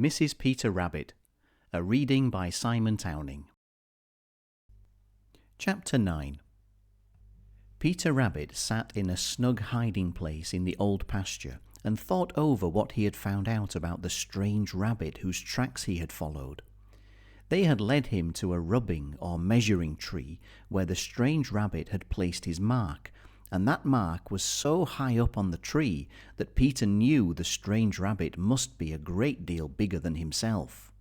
Mrs. Peter Rabbit, a reading by Simon Towning. Chapter 9. Peter Rabbit sat in a snug hiding place in the old pasture and thought over what he had found out about the strange rabbit whose tracks he had followed. They had led him to a rubbing or measuring tree where the strange rabbit had placed his mark, and that mark was so high up on the tree that Peter knew the strange rabbit must be a great deal bigger than himself.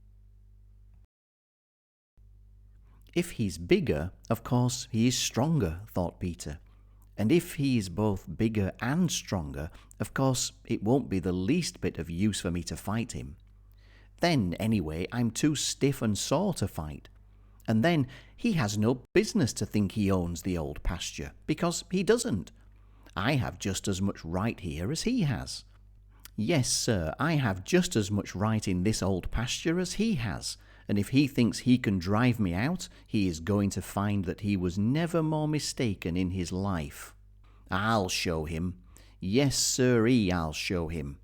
If he's bigger, of course he is stronger, thought Peter. And if he is both bigger and stronger, of course it won't be the least bit of use for me to fight him. Then, anyway, I'm too stiff and sore to fight. And then he has no business to think he owns the old pasture, because he doesn't. I have just as much right here as he has. Yes, sir, I have just as much right in this old pasture as he has, and if he thinks he can drive me out, he is going to find that he was never more mistaken in his life. I'll show him. Yes, sirree, I'll show him.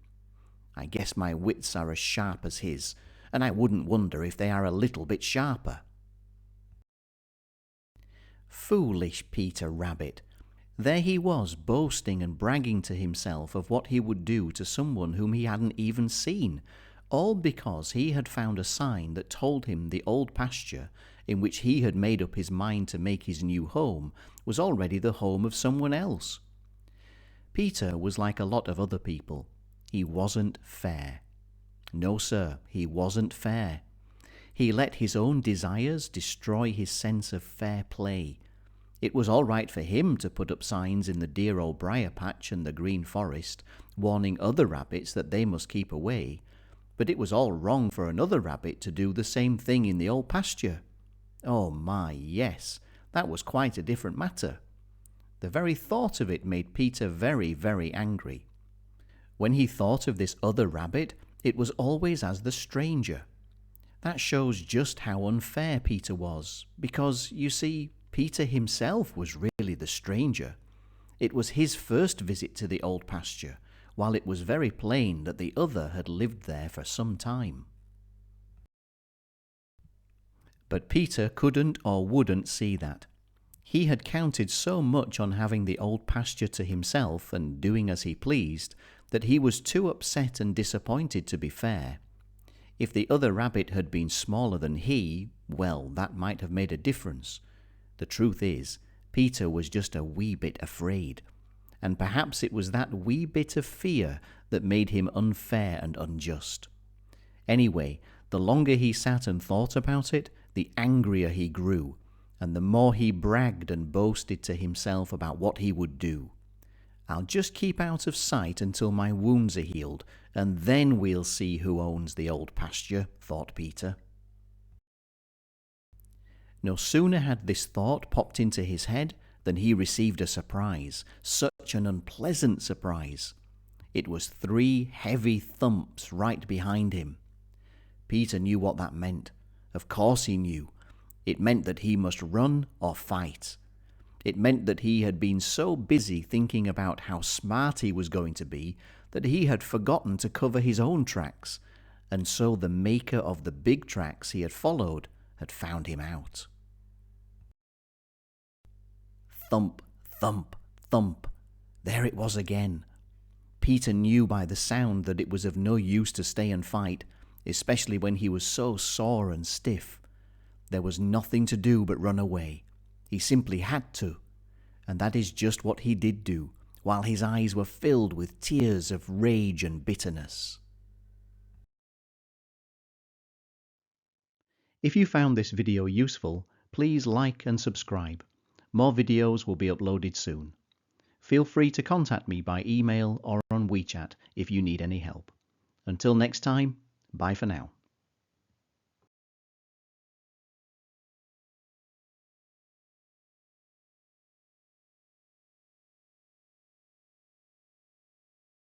I guess my wits are as sharp as his, and I wouldn't wonder if they are a little bit sharper. Foolish Peter Rabbit. There he was, boasting and bragging to himself of what he would do to someone whom he hadn't even seen, all because he had found a sign that told him the old pasture, in which he had made up his mind to make his new home, was already the home of someone else. Peter was like a lot of other people. He wasn't fair. No, sir, he wasn't fair. He let his own desires destroy his sense of fair play. It was all right for him to put up signs in the dear old briar patch and the green forest, warning other rabbits that they must keep away, but it was all wrong for another rabbit to do the same thing in the old pasture. Oh my, yes, that was quite a different matter. The very thought of it made Peter very, very angry. When he thought of this other rabbit, it was always as the stranger. That shows just how unfair Peter was, because, you see, Peter himself was really the stranger. It was his first visit to the old pasture, while it was very plain that the other had lived there for some time. But Peter couldn't or wouldn't see that. He had counted so much on having the old pasture to himself and doing as he pleased that he was too upset and disappointed to be fair. If the other rabbit had been smaller than he, well, that might have made a difference. The truth is, Peter was just a wee bit afraid, and perhaps it was that wee bit of fear that made him unfair and unjust. Anyway, the longer he sat and thought about it, the angrier he grew, and the more he bragged and boasted to himself about what he would do. I'll just keep out of sight until my wounds are healed, and then we'll see who owns the old pasture, thought Peter. No sooner had this thought popped into his head than he received a surprise, such an unpleasant surprise. It was 3 heavy thumps right behind him. Peter knew what that meant. Of course he knew. It meant that he must run or fight. It meant that he had been so busy thinking about how smart he was going to be that he had forgotten to cover his own tracks, and so the maker of the big tracks he had followed had found him out. Thump, thump, thump. There it was again. Peter knew by the sound that it was of no use to stay and fight, especially when he was so sore and stiff. There was nothing to do but run away. He simply had to. And that is just what he did do, while his eyes were filled with tears of rage and bitterness. If you found this video useful, please like and subscribe. More videos will be uploaded soon. Feel free to contact me by email or on WeChat if you need any help. Until next time, bye for now.